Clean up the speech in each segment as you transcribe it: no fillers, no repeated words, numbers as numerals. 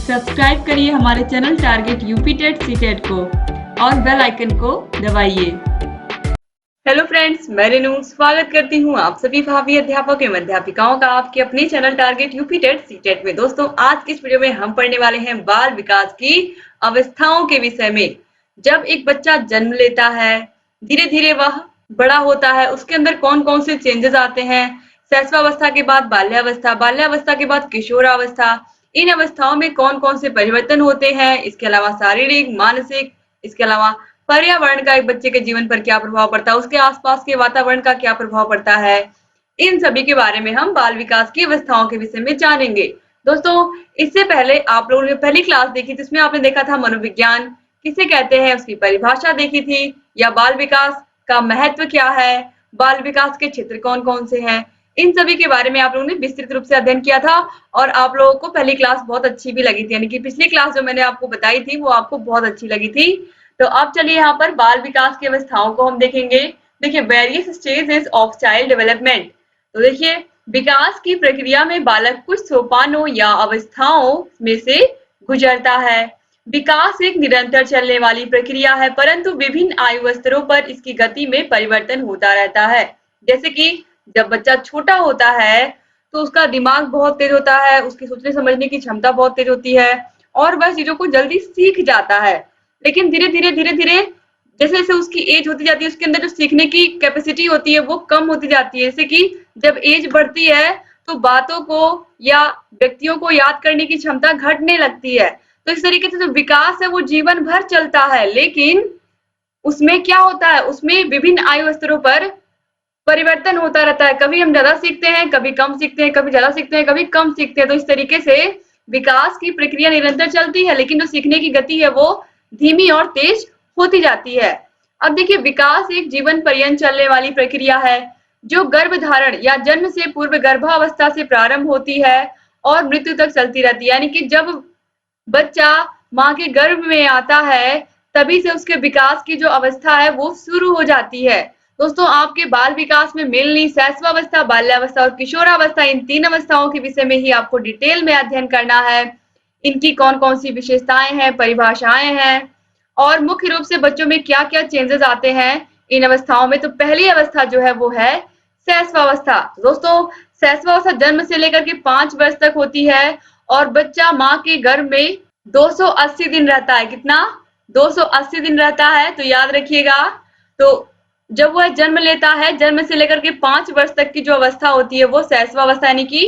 Subscribe करिए हमारे channel target UP TET CTET को और बेल आइकन को दबाइए। हेलो फ्रेंड्स, मैं रेनू स्वागत करती हूँ आप सभी भावी अध्यापक एवं अध्यापिकाओं का आपके अपने channel target UP TET CTET में। दोस्तों, आज की इस वीडियो में हम पढ़ने वाले हैं बाल विकास की अवस्थाओं के विषय में। जब एक बच्चा जन्म लेता है, धीरे धीरे वह बड़ा होता है, उसके अंदर कौन कौन से चेंजेस आते हैं। शैशवावस्था के बाद बाल्यावस्था, बाल्यावस्था के बाद किशोरावस्था, इन अवस्थाओं में कौन कौन से परिवर्तन होते हैं। इसके अलावा शारीरिक, मानसिक, इसके अलावा पर्यावरण का एक बच्चे के जीवन पर क्या प्रभाव पड़ता है, उसके आसपास के वातावरण का क्या प्रभाव पड़ता है, इन सभी के बारे में हम बाल विकास की अवस्थाओं के विषय में जानेंगे। दोस्तों, इससे पहले आप लोगों ने पहली क्लास देखी थी, इसमें आपने देखा था मनोविज्ञान किसे कहते हैं, उसकी परिभाषा देखी थी, या बाल विकास का महत्व क्या है, बाल विकास के क्षेत्र कौन कौन से हैं, इन सभी के बारे में आप लोगों ने विस्तृत रूप से अध्ययन किया था। और आप लोगों को पहली क्लास बहुत अच्छी भी लगी थी, यानी कि पिछली क्लास जो मैंने आपको बताई थी वो आपको बहुत अच्छी लगी थी। तो अब चलिए यहाँ पर बाल विकास की अवस्थाओं को हम देखेंगे। देखिए, various stages of child development. तो देखिए, विकास की प्रक्रिया में बालक कुछ सोपानों या अवस्थाओं में से गुजरता है। विकास एक निरंतर चलने वाली प्रक्रिया है, परंतु विभिन्न आयु स्तरों पर इसकी गति में परिवर्तन होता रहता है। जैसे कि जब बच्चा छोटा होता है तो उसका दिमाग बहुत तेज होता है, उसकी सोचने समझने की क्षमता बहुत तेज होती है और वह चीजों को जल्दी सीख जाता है। लेकिन धीरे धीरे जैसे जैसे उसकी एज होती जाती है, उसके अंदर जो सीखने की कैपेसिटी होती है वो कम होती जाती है। जैसे कि जब एज बढ़ती है तो बातों को या व्यक्तियों को याद करने की क्षमता घटने लगती है। तो इस तरीके से जो विकास है वो जीवन भर चलता है, लेकिन उसमें क्या होता है, उसमें विभिन्न आयु स्तरों पर परिवर्तन होता रहता है। कभी हम ज्यादा सीखते हैं, कभी कम सीखते हैं, कभी ज्यादा सीखते हैं, कभी कम सीखते हैं। तो इस तरीके से विकास की प्रक्रिया निरंतर चलती है, लेकिन जो सीखने की गति है वो धीमी और तेज होती जाती है। अब देखिए, विकास एक जीवन पर्यंत चलने वाली प्रक्रिया है जो गर्भधारण या जन्म से पूर्व गर्भावस्था से प्रारंभ होती है और मृत्यु तक चलती रहती है। यानी कि जब बच्चा माँ के गर्भ में आता है तभी से उसके विकास की जो अवस्था है वो शुरू हो जाती है। दोस्तों, आपके बाल विकास में मेनली शैशवावस्था, बाल्यावस्था और किशोरावस्था, इन तीन अवस्थाओं के विषय में ही आपको डिटेल में अध्ययन करना है। इनकी कौन कौन सी विशेषताएं हैं, परिभाषाएं हैं और मुख्य रूप से बच्चों में क्या क्या चेंजेस आते हैं इन अवस्थाओं में। तो पहली अवस्था जो है वो है शैशवावस्था। दोस्तों, शैशवावस्था जन्म से लेकर के 5 वर्ष तक होती है और बच्चा माँ के गर्भ में 280 दिन रहता है। कितना? 280 दिन रहता है। तो याद रखिएगा। तो जब वह जन्म लेता है, जन्म से लेकर के 5 वर्ष तक की जो अवस्था होती है वो शैशवावस्था यानी कि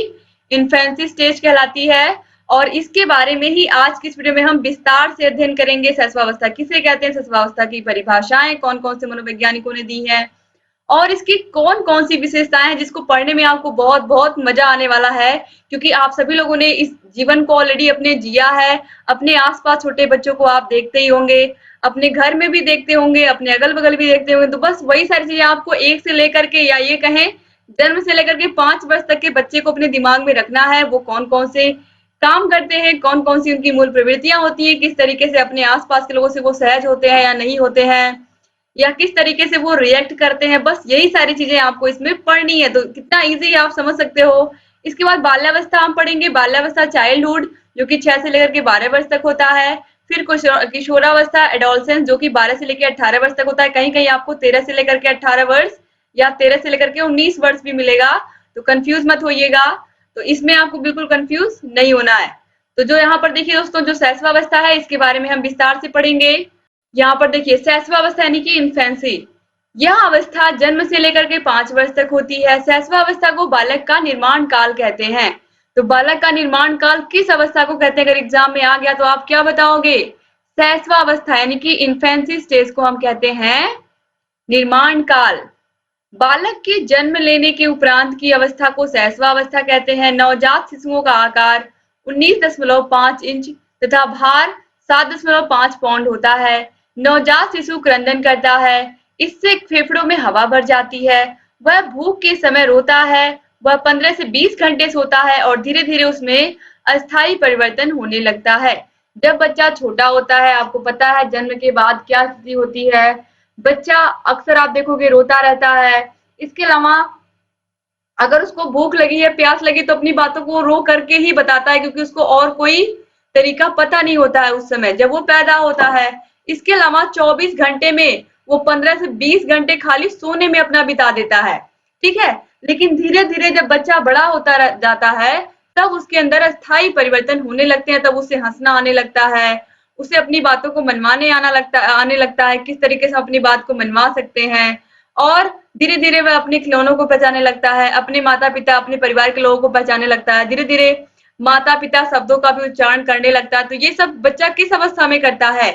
इन्फेंसी स्टेज कहलाती है। और इसके बारे में ही आज की इस वीडियो में हम विस्तार से अध्ययन करेंगे। शैशवावस्था किसे कहते हैं, शैशवावस्था की परिभाषाएं कौन कौन से मनोवैज्ञानिकों ने दी है और इसकी कौन कौन सी विशेषताएं हैं जिसको पढ़ने में आपको बहुत बहुत मजा आने वाला है, क्योंकि आप सभी लोगों ने इस जीवन को ऑलरेडी अपने जिया है। अपने आसपास छोटे बच्चों को आप देखते ही होंगे, अपने घर में भी देखते होंगे, अपने अगल बगल भी देखते होंगे। तो बस वही सारी चीजें आपको एक से लेकर के, या ये कहें जन्म से लेकर के 5 वर्ष तक के बच्चे को अपने दिमाग में रखना है। वो कौन कौन से काम करते हैं, कौन कौन सी उनकी मूल प्रवृत्तियां होती है, किस तरीके से अपने आसपास के लोगों से वो सहज होते हैं या नहीं होते हैं, या किस तरीके से वो रिएक्ट करते हैं। बस यही सारी चीजें आपको इसमें पढ़नी है। तो कितना इजी आप समझ सकते हो। इसके बाद बाल्यावस्था हम पढ़ेंगे। बाल्यावस्था चाइल्डहुड जो कि 6 से लेकर के 12 वर्ष तक होता है। फिर किशोरावस्था एडोलसेंस जो कि 12 से लेकर 18 वर्ष तक होता है। कहीं कहीं आपको 13 से लेकर के 18 वर्ष या 13 से लेकर के 19 वर्ष भी मिलेगा, तो कंफ्यूज मत होइएगा। तो इसमें आपको बिल्कुल कंफ्यूज नहीं होना है। तो जो यहाँ पर देखिए दोस्तों, जो शैशवावस्था है इसके बारे में हम विस्तार से पढ़ेंगे। यहाँ पर देखिए, शैशवावस्था यानी कि इन्फेंसी, यह अवस्था जन्म से लेकर के 5 वर्ष तक होती है। शैशवावस्था को बालक का निर्माण काल कहते हैं। तो बालक का निर्माण काल किस अवस्था को कहते हैं? अगर एग्जाम में आ गया तो आप क्या बताओगे? शैशवावस्था यानी कि इन्फेंसी स्टेज को हम कहते हैं निर्माण काल। बालक के जन्म लेने के उपरांत की अवस्था को शैशवावस्था कहते हैं। नवजात शिशुओं का आकार 19.5 इंच तथा भार 7.5 पाउंड होता है। नवजात शिशु क्रंदन करता है, इससे फेफड़ों में हवा भर जाती है। वह भूख के समय रोता है। वह 15 से 20 घंटे सोता है और धीरे धीरे उसमें अस्थायी परिवर्तन होने लगता है। जब बच्चा छोटा होता है, आपको पता है जन्म के बाद क्या स्थिति होती है, बच्चा अक्सर आप देखोगे रोता रहता है। इसके अलावा अगर उसको भूख लगी है, प्यास लगी, तो अपनी बातों को रो करके ही बताता है, क्योंकि उसको और कोई तरीका पता नहीं होता है उस समय जब वो पैदा होता है। इसके अलावा 24 घंटे में वो 15 से 20 घंटे खाली सोने में अपना बिता देता है, ठीक है। लेकिन धीरे धीरे जब बच्चा बड़ा होता जाता है, तब उसके अंदर अस्थायी परिवर्तन होने लगते हैं। तब उसे हंसना आने लगता है, उसे अपनी बातों को मनवाने आने लगता है, किस तरीके से अपनी बात को मनवा सकते हैं। और धीरे धीरे वह अपने खिलौनों को पहचानने लगता है, अपने माता पिता, अपने परिवार के लोगों को पहचानने लगता है। धीरे धीरे माता पिता शब्दों का भी उच्चारण करने लगता है। तो ये सब बच्चा किस अवस्था में करता है?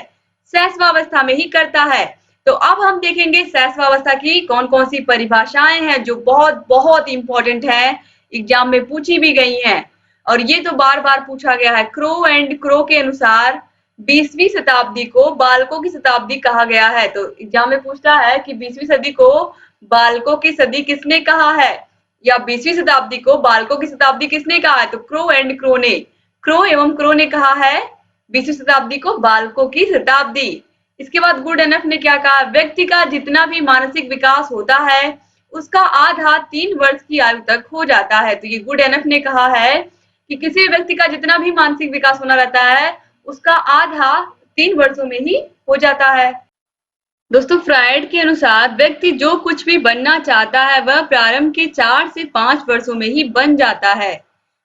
शैशवावस्था में ही करता है। तो अब हम देखेंगे शैशवावस्था की कौन कौन सी परिभाषाएं हैं जो बहुत बहुत इंपॉर्टेंट है, एग्जाम में पूछी भी गई हैं। और ये तो बार बार पूछा गया है। क्रो एंड क्रो के अनुसार 20वीं शताब्दी को बालकों की शताब्दी कहा गया है। तो एग्जाम में पूछता है कि 20वीं सदी को बालकों की सदी किसने कहा है, या 20वीं शताब्दी को बालकों की शताब्दी किसने कहा है? तो क्रो एंड क्रो ने, क्रो एवं क्रो ने कहा है 20वीं शताब्दी को बालकों की शताब्दी। इसके बाद गुड एनफ ने क्या कहा? व्यक्ति का जितना भी मानसिक विकास होता है उसका आधा 3 वर्ष की आयु तक हो जाता है। तो ये गुड एनफ ने कहा है कि किसी भी व्यक्ति का जितना भी मानसिक विकास होना रहता है उसका आधा 3 वर्षों में ही हो जाता है। दोस्तों फ्रायड के अनुसार व्यक्ति जो कुछ भी बनना चाहता है वह प्रारंभ के 4 से 5 वर्षों में ही बन जाता है।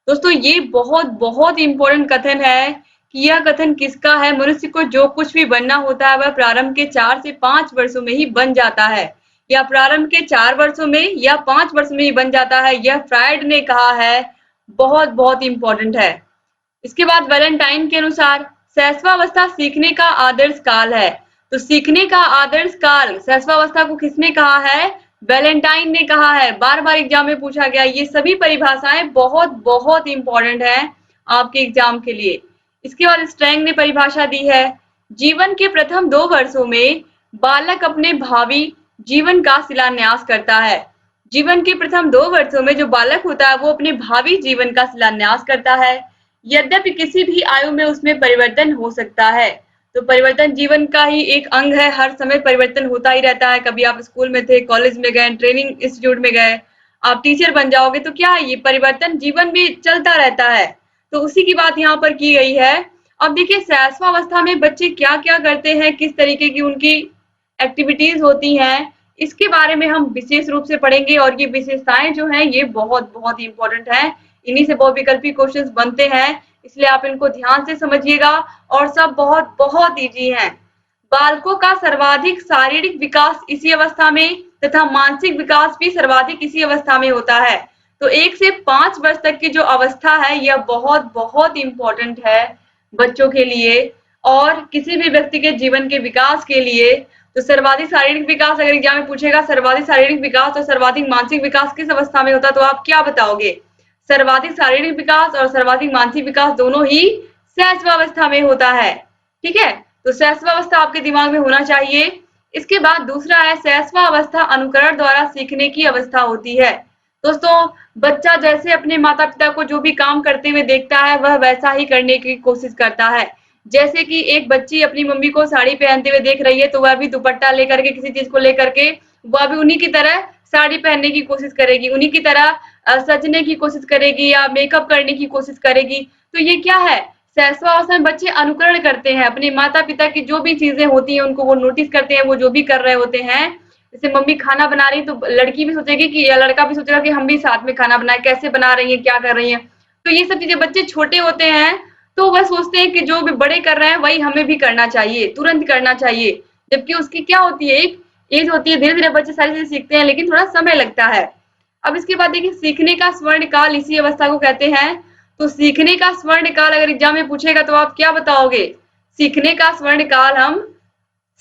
दोस्तों ये बहुत बहुत इंपॉर्टेंट कथन है कि यह कथन किसका है? मनुष्य को जो कुछ भी बनना होता है वह प्रारंभ के 4 से 5 वर्षों में ही बन जाता है, या प्रारंभ के 4 वर्षों में या 5 वर्ष में ही बन जाता है। यह फ्रायड ने कहा है, बहुत बहुत इंपॉर्टेंट है। इसके बाद वैलेंटाइन के अनुसार शैशवावस्था सीखने का आदर्श काल है। तो सीखने का आदर्श काल शैशवावस्था को किसने कहा है? वैलेंटाइन ने कहा है। बार बार एग्जाम में पूछा गया। ये सभी परिभाषाएं बहुत बहुत इंपॉर्टेंट है आपके एग्जाम के लिए। इसके बाद स्ट्रैंग ने परिभाषा दी है, जीवन के प्रथम 2 वर्षों में बालक अपने भावी जीवन का शिलान्यास करता है। जीवन के प्रथम 2 वर्षों में जो बालक होता है वो अपने भावी जीवन का शिलान्यास करता है। यद्यपि किसी भी आयु में उसमें परिवर्तन हो सकता है। तो परिवर्तन जीवन का ही एक अंग है, हर समय परिवर्तन होता ही रहता है। कभी आप स्कूल में थे, कॉलेज में गए, ट्रेनिंग इंस्टीट्यूट में गए, आप टीचर बन जाओगे, तो क्या है, ये परिवर्तन जीवन में चलता रहता है। तो उसी की बात यहाँ पर की गई है। अब देखिए शैशवावस्था में बच्चे क्या क्या करते हैं, किस तरीके की उनकी एक्टिविटीज होती हैं, इसके बारे में हम विशेष रूप से पढ़ेंगे। और ये विशेषताएं जो हैं ये बहुत बहुत इंपॉर्टेंट है। इन्हीं से बहुविकल्पी क्वेश्चंस बनते हैं, इसलिए आप इनको ध्यान से समझिएगा। और सब बहुत बहुत इजी हैं। बालकों का सर्वाधिक शारीरिक विकास इसी अवस्था में तथा मानसिक विकास भी सर्वाधिक इसी अवस्था में होता है। तो 1 से 5 वर्ष तक की जो अवस्था है यह बहुत बहुत इंपॉर्टेंट है बच्चों के लिए और किसी भी व्यक्ति के जीवन के विकास के लिए। तो सर्वाधिक शारीरिक विकास अगर एग्जाम में पूछेगा, सर्वाधिक शारीरिक विकास और सर्वाधिक मानसिक विकास किस अवस्था में होता है, तो आप क्या बताओगे? सर्वाधिक शारीरिक विकास और सर्वाधिक मानसिक विकास दोनों ही शैशवावस्था में होता है, ठीक है। तो शैशवावस्था आपके दिमाग में होना चाहिए। इसके बाद दूसरा है शैशवावस्था अनुकरण द्वारा सीखने की अवस्था होती है। दोस्तों बच्चा जैसे अपने माता पिता को जो भी काम करते हुए देखता है वह वैसा ही करने की कोशिश करता है। जैसे कि एक बच्ची अपनी मम्मी को साड़ी पहनते हुए देख रही है तो वह भी दुपट्टा लेकर के, किसी चीज को लेकर के वह भी उन्हीं की तरह साड़ी पहनने की कोशिश करेगी, उन्हीं की तरह सजने की कोशिश करेगी या मेकअप करने की कोशिश करेगी। तो ये क्या है? शैशवावस्था में बच्चे अनुकरण करते हैं, अपने माता पिता की जो भी चीजें होती हैं उनको वो नोटिस करते हैं, वो जो भी कर रहे होते हैं। जैसे मम्मी खाना बना रही तो लड़की भी सोचेगी कि, या लड़का भी सोचेगा कि हम भी साथ में खाना बनाए, कैसे बना रही है, क्या कर रही है। तो ये सब चीजें बच्चे छोटे होते हैं तो वह सोचते हैं कि जो भी बड़े कर रहे हैं वही हमें भी करना चाहिए, तुरंत करना चाहिए। जबकि उसकी क्या होती है, एक एज होती है, धीरे धीरे बच्चे सारी चीजें सीखते हैं लेकिन थोड़ा समय लगता है। अब इसके बाद देखिए सीखने का स्वर्ण काल इसी अवस्था को कहते हैं। तो सीखने का स्वर्ण काल अगर एग्जाम में पूछेगा तो आप क्या बताओगे? सीखने का स्वर्ण काल हम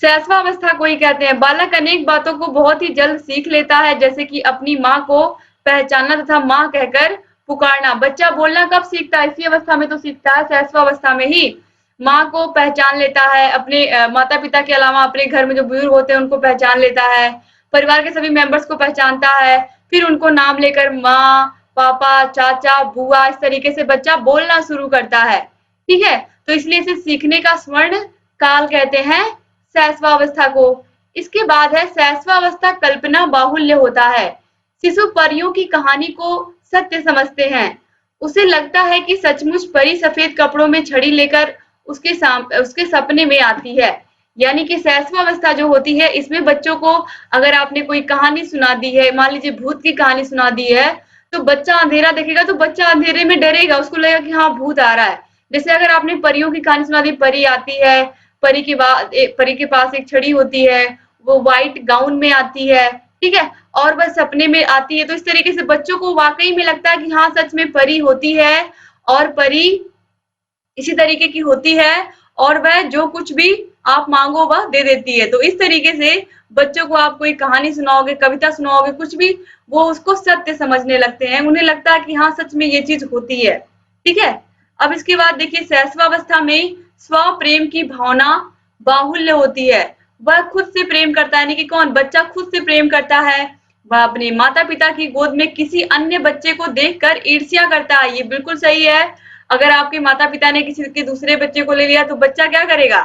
शैशवावस्था को ही कहते हैं। बालक अनेक बातों को बहुत ही जल्द सीख लेता है, जैसे कि अपनी माँ को पहचानना तथा माँ कहकर पुकारना। बच्चा बोलना कब सीखता है? इसी अवस्था में तो सीखता है, शैशवावस्था में ही। माँ को पहचान लेता है, अपने माता पिता के अलावा अपने घर में जो बुजुर्ग होते हैं उनको पहचान लेता है, परिवार के सभी मेंबर्स को पहचानता है, फिर उनको नाम लेकर माँ, पापा, चाचा, बुआ, इस तरीके से बच्चा बोलना शुरू करता है, ठीक है। तो इसलिए इसे सीखने का स्वर्ण काल कहते हैं शैशवावस्था को। इसके बाद है शैशवावस्था कल्पना बाहुल्य होता है। शिशु परियों की कहानी को सत्य समझते हैं, उसे लगता है कि सचमुच परी सफेद कपड़ों में छड़ी लेकर उसके सपने में आती है। यानी कि शैशवावस्था जो होती है, इसमें बच्चों को अगर आपने कोई कहानी सुना दी है, मान लीजिए भूत की कहानी सुना दी है, तो बच्चा अंधेरा देखेगा तो बच्चा अंधेरे में डरेगा, उसको लगेगा कि हाँ भूत आ रहा है। जैसे अगर आपने परियों की कहानी सुना दी, परी आती है, परी के पास एक छड़ी होती है, वो व्हाइट गाउन में आती है, ठीक है, और वह सपने में आती है, तो इस तरीके से बच्चों को वाकई में लगता है कि हाँ सच में परी होती है और परी इसी तरीके की होती है और वह जो कुछ भी आप मांगो वह दे देती है। तो इस तरीके से बच्चों को आप कोई कहानी सुनाओगे, कविता सुनाओगे, कुछ भी, वो उसको सत्य समझने लगते हैं, उन्हें लगता है कि हाँ सच में ये चीज होती है, ठीक है। अब इसके बाद देखिए शैशवावस्था में स्व प्रेम की भावना बाहुल्य होती है। वह खुद से प्रेम करता है, यानी कि कौन, बच्चा खुद से प्रेम करता है। वह अपने माता पिता की गोद में किसी अन्य बच्चे को देखकर ईर्ष्या करता है। ये बिल्कुल सही है। अगर आपके माता पिता ने किसी के दूसरे बच्चे को ले लिया तो बच्चा क्या करेगा,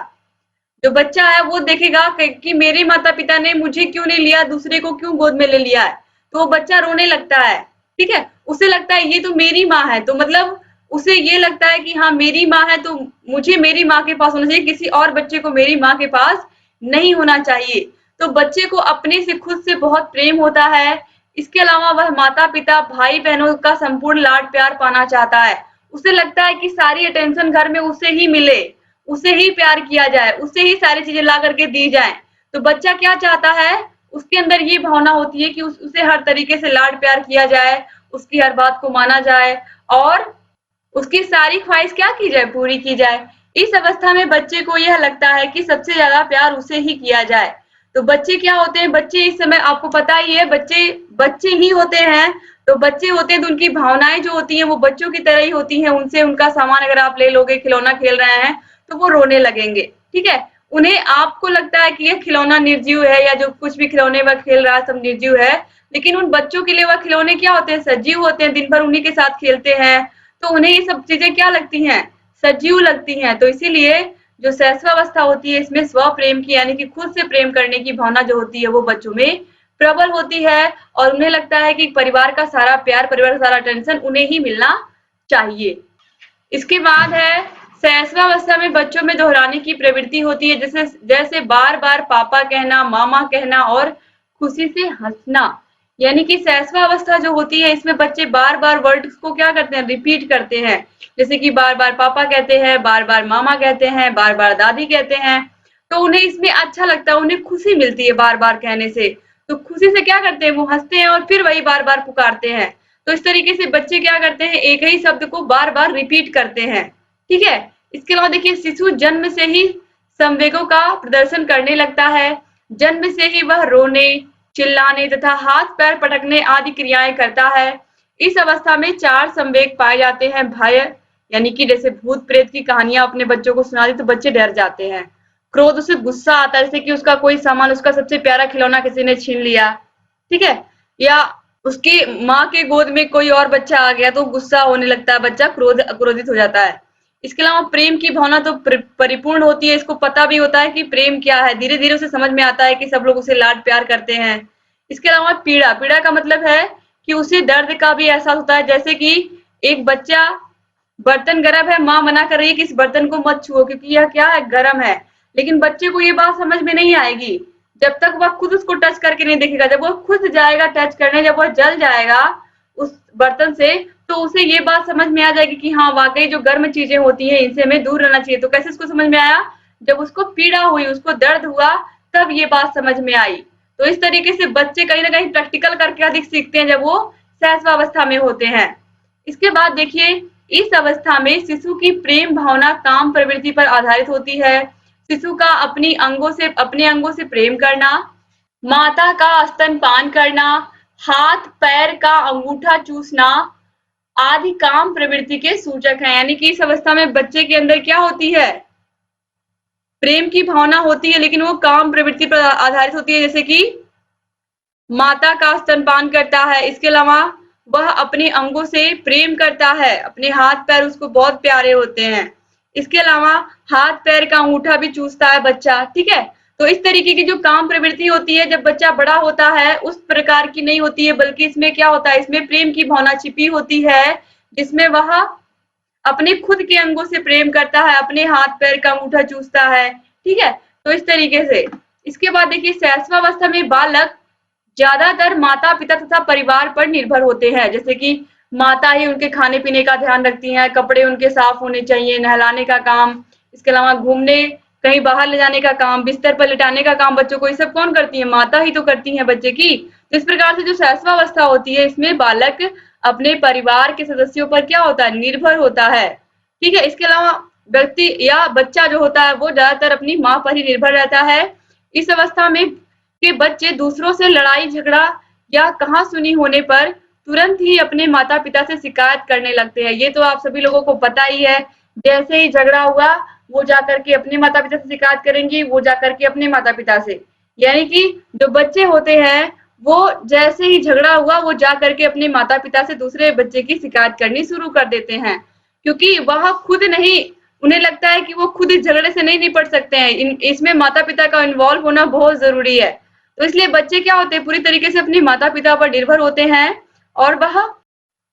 जो बच्चा है वो देखेगा कि मेरे माता पिता ने मुझे क्यों नहीं लिया, दूसरे को क्यों गोद में ले लिया है, तो वो बच्चा रोने लगता है, ठीक है। उसे लगता है ये तो मेरी माँ है, तो मतलब उसे ये लगता है कि हाँ मेरी माँ है तो मुझे मेरी माँ के पास होना चाहिए, किसी और बच्चे को मेरी माँ के पास नहीं होना चाहिए। तो बच्चे को अपने से खुद से बहुत प्रेम होता है। इसके अलावा वह माता पिता भाई बहनों का संपूर्ण लाड प्यार पाना चाहता है। उसे लगता है कि सारी अटेंशन घर में उसे ही मिले, उसे ही प्यार किया जाए, उसे ही सारी चीजें ला करके दी जाए। तो बच्चा क्या चाहता है, उसके अंदर ये भावना होती है कि उसे हर तरीके से लाड प्यार किया जाए, उसकी हर बात को माना जाए और उसकी सारी ख्वाहिश क्या की जाए, पूरी की जाए। इस अवस्था में बच्चे को यह लगता है कि सबसे ज्यादा प्यार उसे ही किया जाए। तो बच्चे क्या होते हैं, बच्चे इस समय आपको पता ही है, बच्चे बच्चे ही होते हैं। तो बच्चे होते हैं तो उनकी भावनाएं जो होती हैं वो बच्चों की तरह ही होती हैं। उनसे उनका सामान अगर आप ले लोगे, खिलौना खेल रहे हैं तो वो रोने लगेंगे, ठीक है। उन्हें आपको लगता है कि यह खिलौना निर्जीव है या जो कुछ भी खिलौने वह खेल रहा है सब निर्जीव है, लेकिन उन बच्चों के लिए वह खिलौने क्या होते हैं, सजीव होते हैं। दिन भर उन्हीं के साथ खेलते हैं, तो उन्हें ये सब चीजें क्या लगती हैं, सजीव लगती हैं। तो इसीलिए जो शैशवावस्था होती है इसमें स्व प्रेम की यानी कि खुद से प्रेम करने की भावना जो होती है वो बच्चों में प्रबल होती है और उन्हें लगता है कि परिवार का सारा प्यार, परिवार का सारा अटेंशन उन्हें ही मिलना चाहिए। इसके बाद है शैशवावस्था में बच्चों में दोहराने की प्रवृत्ति होती है, जैसे जैसे बार बार पापा कहना, मामा कहना और खुशी से हंसना। यानी कि शैशवावस्था जो होती है इसमें बच्चे बार बार वर्ड्स को क्या करते हैं, रिपीट करते हैं। जैसे कि बार बार पापा कहते हैं, बार बार मामा कहते हैं, बार बार दादी कहते हैं। तो उन्हें इसमें अच्छा लगता है, उन्हें खुशी मिलती है बार बार कहने से। तो खुशी से क्या करते हैं, वो हंसते हैं और फिर वही बार बार पुकारते हैं। तो इस तरीके से बच्चे क्या करते हैं, एक ही शब्द को बार बार रिपीट करते हैं, ठीक है। इसके अलावा देखिए शिशु जन्म से ही संवेगों का प्रदर्शन करने लगता है। जन्म से ही वह रोने, चिल्लाने तथा हाथ पैर पटकने आदि क्रियाएं करता है। इस अवस्था में 4 संवेग पाए जाते हैं। भय, यानी कि जैसे भूत प्रेत की कहानियां अपने बच्चों को सुना दी तो बच्चे डर जाते हैं। क्रोध, उसे गुस्सा आता है, जैसे कि उसका कोई सामान, उसका सबसे प्यारा खिलौना किसी ने छीन लिया, ठीक है, या उसकी माँ के गोद में कोई और बच्चा आ गया तो गुस्सा होने लगता है, बच्चा क्रोधित हो जाता है। इसके अलावा प्रेम की भावना तो परिपूर्ण होती है, इसको पता भी होता है कि प्रेम क्या है, धीरे धीरे उसे समझ में आता है कि सब लोग उसे लाड प्यार करते हैं। इसके अलावा पीड़ा, पीड़ा का मतलब है कि उसे दर्द का भी एहसास होता है। जैसे कि एक बच्चा, बर्तन गर्म है, माँ मना कर रही है कि इस बर्तन को मत छुओ क्योंकि यह क्या है, गर्म है, लेकिन बच्चे को ये बात समझ में नहीं आएगी जब तक वह खुद उसको टच करके नहीं देखेगा। जब वो खुद जाएगा टच करने, जब वह जल जाएगा उस बर्तन से, तो उसे ये बात समझ में आ जाएगी कि हाँ वाकई जो गर्म चीजें होती हैं इनसे हमें दूर रहना चाहिए। तो कैसे इसको समझ में आया, जब उसको पीड़ा हुई, उसको दर्द हुआ, तब ये बात समझ में आई। तो इस तरीके से बच्चे कहीं ना कहीं प्रैक्टिकल करके अधिक सीखते हैं जब वो शैशवावस्था में होते हैं। इसके बाद देखिए इस अवस्था में शिशु की प्रेम भावना काम प्रवृत्ति पर आधारित होती है। शिशु का अपने अंगों से प्रेम करना, माता का स्तनपान करना, हाथ पैर का अंगूठा चूसना आदि काम प्रवृत्ति के सूचक हैं। यानी कि इस अवस्था में बच्चे के अंदर क्या होती है, प्रेम की भावना होती है, लेकिन वो काम प्रवृत्ति पर आधारित होती है। जैसे कि माता का स्तनपान करता है, इसके अलावा वह अपने अंगों से प्रेम करता है, अपने हाथ पैर उसको बहुत प्यारे होते हैं। इसके अलावा हाथ पैर का अंगूठा भी चूसता है बच्चा, ठीक है। तो इस तरीके की जो काम प्रवृत्ति होती है जब बच्चा बड़ा होता है उस प्रकार की नहीं होती है, बल्कि इसमें क्या होता है, इसमें प्रेम की भावना छिपी होती है जिसमें वह अपने खुद के अंगों से प्रेम करता है, अपने हाथ पैर का अंगूठा चूसता है, ठीक है। तो इस तरीके से इसके बाद देखिए शैशवावस्था में बालक ज्यादातर माता पिता तथा परिवार पर निर्भर होते हैं, जैसे कि माता ही उनके खाने पीने का ध्यान रखती हैं, कपड़े उनके साफ होने चाहिए, नहलाने का काम, इसके अलावा घूमने कहीं बाहर ले जाने का काम, बिस्तर पर लिटाने का काम बच्चों को, ये सब कौन करती है? माता ही तो करती है बच्चे की। तो इस प्रकार से जो शैशवावस्था होती है इसमें बालक अपने परिवार के सदस्यों पर क्या होता है? निर्भर होता है, ठीक है। इसके अलावा व्यक्ति या बच्चा जो होता है वो ज्यादातर अपनी माँ पर ही निर्भर रहता है। इस अवस्था में के बच्चे दूसरों से लड़ाई झगड़ा या कहा सुनी होने पर तुरंत ही अपने माता पिता से शिकायत करने लगते हैं। ये तो आप सभी लोगों को पता ही है, जैसे ही झगड़ा हुआ वो जाकर के अपने माता पिता से शिकायत करेंगी, वो जाकर के अपने माता पिता से, यानी कि जो बच्चे होते हैं वो जैसे ही झगड़ा हुआ वो जा करके अपने माता पिता से दूसरे बच्चे की शिकायत करनी शुरू कर देते हैं, क्योंकि वह खुद नहीं, उन्हें लगता है कि वो खुद इस झगड़े से नहीं निपट सकते हैं, इसमें माता पिता का इन्वॉल्व होना बहुत जरूरी है। तो इसलिए बच्चे क्या होते हैं? पूरी तरीके से अपने माता पिता पर निर्भर होते हैं और वह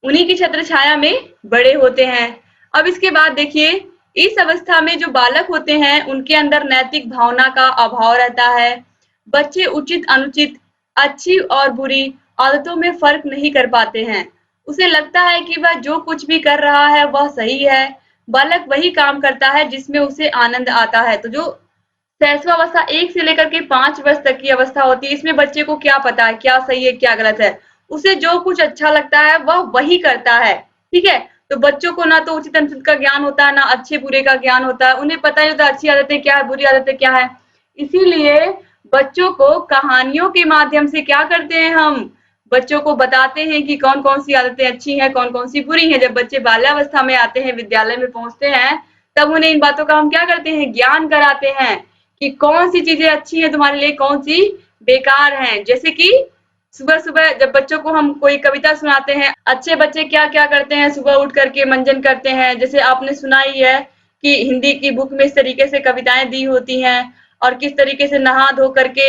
उन्हीं की छत्र छाया में बड़े होते हैं। अब इसके बाद देखिए इस अवस्था में जो बालक होते हैं उनके अंदर नैतिक भावना का अभाव रहता है। बच्चे उचित अनुचित, अच्छी और बुरी आदतों में फर्क नहीं कर पाते हैं। उसे लगता है कि वह जो कुछ भी कर रहा है वह सही है। बालक वही काम करता है जिसमें उसे आनंद आता है। तो जो शैशवावस्था 1 से लेकर के 5 वर्ष तक की अवस्था होती है, इसमें बच्चे को क्या पता है क्या सही है क्या गलत है, उसे जो कुछ अच्छा लगता है वह वही करता है, ठीक है। तो बच्चों को ना तो उचित अनुचित का ज्ञान होता है, ना अच्छे बुरे का ज्ञान होता है, उन्हें पता नहीं होता अच्छी आदतें क्या है, बुरी आदतें क्या है। इसीलिए बच्चों को कहानियों के माध्यम से क्या करते हैं, हम बच्चों को बताते हैं कि कौन कौन सी आदतें अच्छी हैं, कौन कौन सी बुरी हैं। जब बच्चे बाल्यावस्था में आते हैं, विद्यालय में पहुंचते हैं, तब उन्हें इन बातों का हम क्या करते हैं? ज्ञान कराते हैं कि कौन सी चीजें अच्छी हैं तुम्हारे लिए, कौन सी बेकार हैं। जैसे कि सुबह सुबह जब बच्चों को हम कोई कविता सुनाते हैं, अच्छे बच्चे क्या क्या करते हैं? सुबह उठ करके मंजन करते हैं। जैसे आपने सुना ही है कि हिंदी की बुक में इस तरीके से कविताएं दी होती हैं, और किस तरीके से नहा धो करके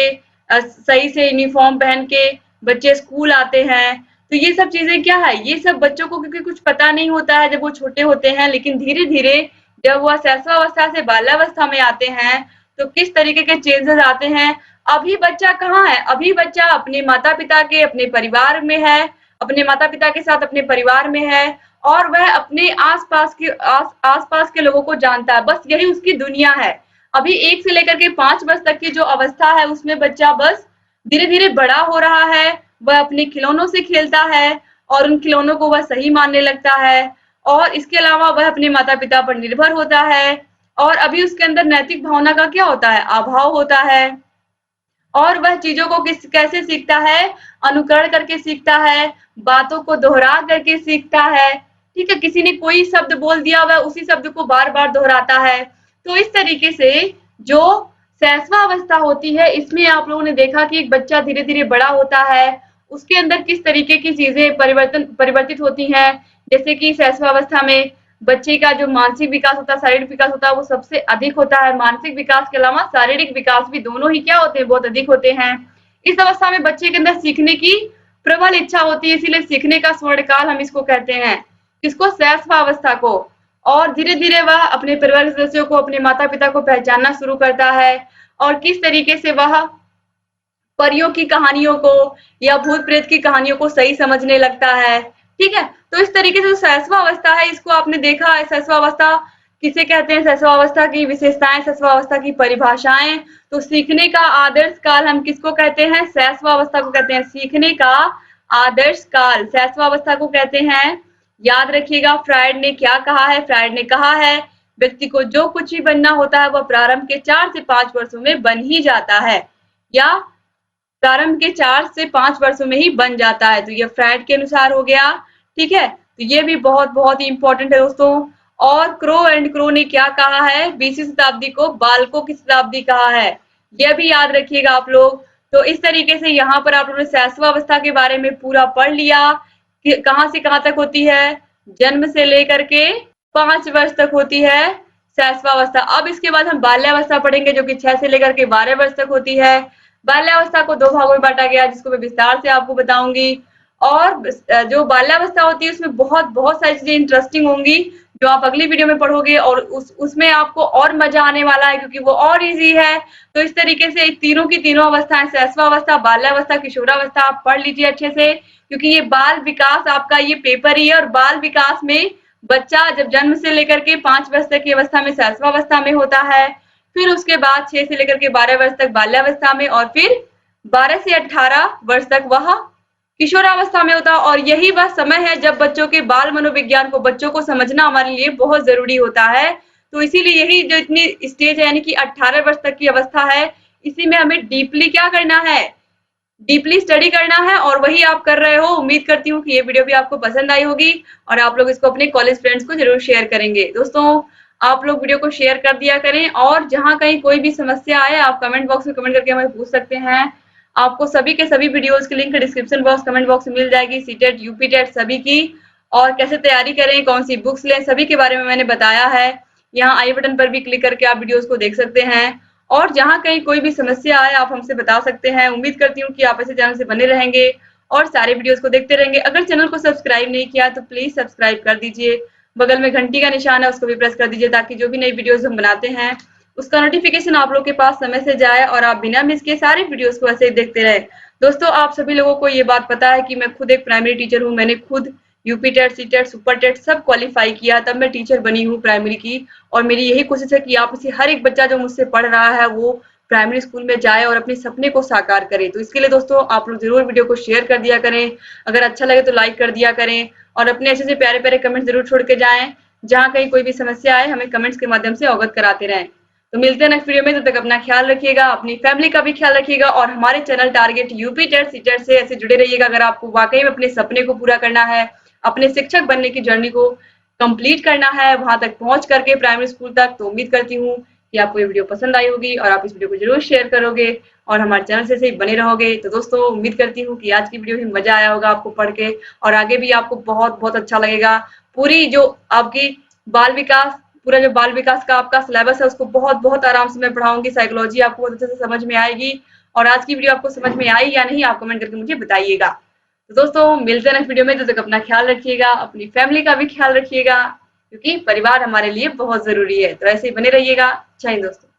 सही से यूनिफॉर्म पहन के बच्चे स्कूल आते हैं। तो ये सब चीजें क्या है? ये सब बच्चों को क्योंकि कुछ पता नहीं होता है जब वो छोटे होते हैं, लेकिन धीरे धीरे जब वह शैशवावस्था से बाल्यावस्था में आते हैं तो किस तरीके के चेंजेस आते हैं। अभी बच्चा कहाँ है? अभी बच्चा अपने माता पिता के, अपने परिवार में है, अपने माता पिता के साथ अपने परिवार में है, और वह अपने आसपास के लोगों को जानता है, बस यही उसकी दुनिया है। अभी 1 से लेकर के 5 वर्ष तक की जो अवस्था है उसमें बच्चा बस धीरे धीरे बड़ा हो रहा है, वह अपने खिलौनों से खेलता है और उन खिलौनों को वह सही मानने लगता है, और इसके अलावा वह अपने माता पिता पर निर्भर होता है, और अभी उसके अंदर नैतिक भावना का क्या होता है? अभाव होता है। और वह चीजों को कैसे सीखता है? अनुकरण करके सीखता है, बातों को दोहरा करके सीखता है, ठीक है। किसी ने कोई शब्द बोल दिया, वह उसी शब्द को बार बार दोहराता है। तो इस तरीके से जो शैशवावस्था होती है इसमें आप लोगों ने देखा कि एक बच्चा धीरे धीरे बड़ा होता है, उसके अंदर किस तरीके की चीजें परिवर्तित होती हैं। जैसे कि शैशवावस्था में बच्चे का जो मानसिक विकास होता है, शारीरिक विकास होता है, वो सबसे अधिक होता है। मानसिक विकास के अलावा शारीरिक विकास भी दोनों ही क्या होते हैं? बहुत अधिक होते हैं। इस अवस्था में बच्चे के अंदर सीखने की प्रबल इच्छा होती है, इसीलिए सीखने का स्वर्णकाल हम इसको कहते हैं। किसको? शैशवावस्था को। और धीरे धीरे वह अपने परिवार के सदस्यों को, अपने माता पिता को पहचानना शुरू करता है, और किस तरीके से वह परियों की कहानियों को या भूत प्रेत की कहानियों को सही समझने लगता है, ठीक है। तो इस तरीके से जो शैशवावस्था है इसको आपने देखा है। शैशवावस्था किसे कहते हैं? शैशवावस्था की विशेषताएं, शैशवावस्था की परिभाषाएं। तो सीखने का आदर्श काल हम किसको कहते हैं? शैशवावस्था को कहते हैं। सीखने का आदर्श काल शैशवावस्था को कहते हैं। याद रखिएगा फ्रायड ने क्या कहा है? फ्रायड ने कहा है व्यक्ति को जो कुछ भी बनना होता है वह प्रारंभ के 4 से 5 वर्षों में बन ही जाता है, या प्रारंभ के 4 से 5 वर्षों में ही बन जाता है। तो ये फ्रायड के अनुसार हो गया, ठीक है। तो ये भी बहुत बहुत ही इंपॉर्टेंट है दोस्तों। और क्रो एंड क्रो ने क्या कहा है? 20वीं शताब्दी को बालकों की शताब्दी कहा है, यह भी याद रखिएगा आप लोग। तो इस तरीके से यहाँ पर आप लोगों ने शैशवावस्था के बारे में पूरा पढ़ लिया कि कहाँ से कहाँ तक होती है। जन्म से लेकर के 5 वर्ष तक होती है शैशवावस्था। अब इसके बाद हम बाल्यावस्था पढ़ेंगे जो कि 6 से लेकर के 12 वर्ष तक होती है। बाल्यावस्था को 2 भागों में बांटा गया जिसको मैं विस्तार से आपको बताऊंगी। और जो बाल्यावस्था होती है उसमें बहुत बहुत सारी चीजें इंटरेस्टिंग होंगी जो आप अगली वीडियो में पढ़ोगे, और उसमें आपको और मजा आने वाला है क्योंकि वो और इजी है। तो इस तरीके से तीनों की तीनों अवस्थाएं, शैशवावस्था, बाल्यावस्था, किशोरावस्था, आप पढ़ लीजिए अच्छे से, क्योंकि ये बाल विकास आपका ये पेपर ही है। और बाल विकास में बच्चा जब जन्म से लेकर के 5 वर्ष तक की अवस्था में शैशवावस्था में होता है, फिर उसके बाद 6 से लेकर के 12 वर्ष तक बाल्यावस्था में, और फिर 12 से 18 वर्ष तक वह किशोरावस्था में होता है। और यही वह समय है जब बच्चों के बाल मनोविज्ञान को, बच्चों को समझना हमारे लिए बहुत जरूरी होता है। तो इसीलिए यही जो इतनी स्टेज है यानी कि 18 वर्ष तक की अवस्था है, इसी में हमें डीपली क्या करना है, डीपली स्टडी करना है, और वही आप कर रहे हो। उम्मीद करती हूँ कि ये वीडियो भी आपको पसंद आई होगी और आप लोग इसको अपने कॉलेज फ्रेंड्स को जरूर शेयर करेंगे। दोस्तों, आप लोग वीडियो को शेयर कर दिया करें, और जहां कहीं कोई भी समस्या आए आप कमेंट बॉक्स में कमेंट करके हमें पूछ सकते हैं। आपको सभी के सभी वीडियोस की link description box, comment box में मिल जाएगी, सीटेट, यूपीटेट सभी की। और कैसे तैयारी करें, कौन सी बुक्स लें, सभी के बारे में मैंने बताया है। यहाँ आई बटन पर भी क्लिक करके आप वीडियोस को देख सकते हैं, और जहां कहीं कोई भी समस्या आए आप हमसे बता सकते हैं। उम्मीद करती हूँ कि आप ऐसे चैनल से बने रहेंगे और सारे वीडियोस को देखते रहेंगे। अगर चैनल को सब्सक्राइब नहीं किया तो प्लीज सब्सक्राइब कर दीजिए, बगल में घंटी का निशान है उसको भी प्रेस कर दीजिए, ताकि जो भी नई वीडियोस हम बनाते हैं उसका नोटिफिकेशन आप लोग के पास समय से जाए और आप बिना मिस के सारे वीडियोस को ऐसे ही देखते रहे। दोस्तों, आप सभी लोगों को ये बात पता है कि मैं खुद एक प्राइमरी टीचर हूँ। मैंने खुद UP TET, C TET, super TET सब क्वालिफाई किया, तब मैं टीचर बनी हूँ प्राइमरी की। और मेरी यही कोशिश है कि आप में से हर एक बच्चा जो मुझसे पढ़ रहा है वो प्राइमरी स्कूल में जाए और अपने सपने को साकार करे। तो इसके लिए दोस्तों आप लोग जरूर वीडियो को शेयर कर दिया करें, अगर अच्छा लगे तो लाइक कर दिया करें, और अपने ऐसे से प्यारे प्यारे कमेंट जरूर छोड़ के जाएं। जहां कहीं कोई भी समस्या आए हमें कमेंट्स के माध्यम से अवगत कराते रहें। तो मिलते हैं नेक्स्ट वीडियो में, तब तक अपना ख्याल रखिएगा, अपनी फैमिली का भी ख्याल रखिएगा, और हमारे channel target UP TET, C TET से ऐसे जुड़े रहिएगा। अगर आपको वाकई में अपने सपने को पूरा करना है, अपने शिक्षक बनने की जर्नी को कंप्लीट करना है, वहां तक पहुंच करके प्राइमरी स्कूल तक, तो उम्मीद करती हूँ कि आपको ये वीडियो पसंद आई होगी और आप इस वीडियो को जरूर शेयर करोगे और हमारे चैनल से ही बने रहोगे। तो दोस्तों, उम्मीद करती हूँ कि आज की वीडियो भी मजा आया होगा आपको पढ़ के, और आगे भी आपको बहुत बहुत अच्छा लगेगा। पूरी जो आपकी बाल विकास, पूरा जो बाल विकास का आपका सिलेबस है उसको बहुत बहुत आराम से मैं पढ़ाऊंगी। साइकोलॉजी आपको बहुत अच्छे से समझ में आएगी। और आज की वीडियो आपको समझ में आई या नहीं आप कमेंट करके मुझे बताइएगा। तो दोस्तों, मिलते हैं नेक्स्ट वीडियो में, तब तक अपना ख्याल रखिएगा, अपनी फैमिली का भी ख्याल रखिएगा, क्योंकि परिवार हमारे लिए बहुत जरूरी है। तो ऐसे ही बने रहिएगा। जय हिंद दोस्तों।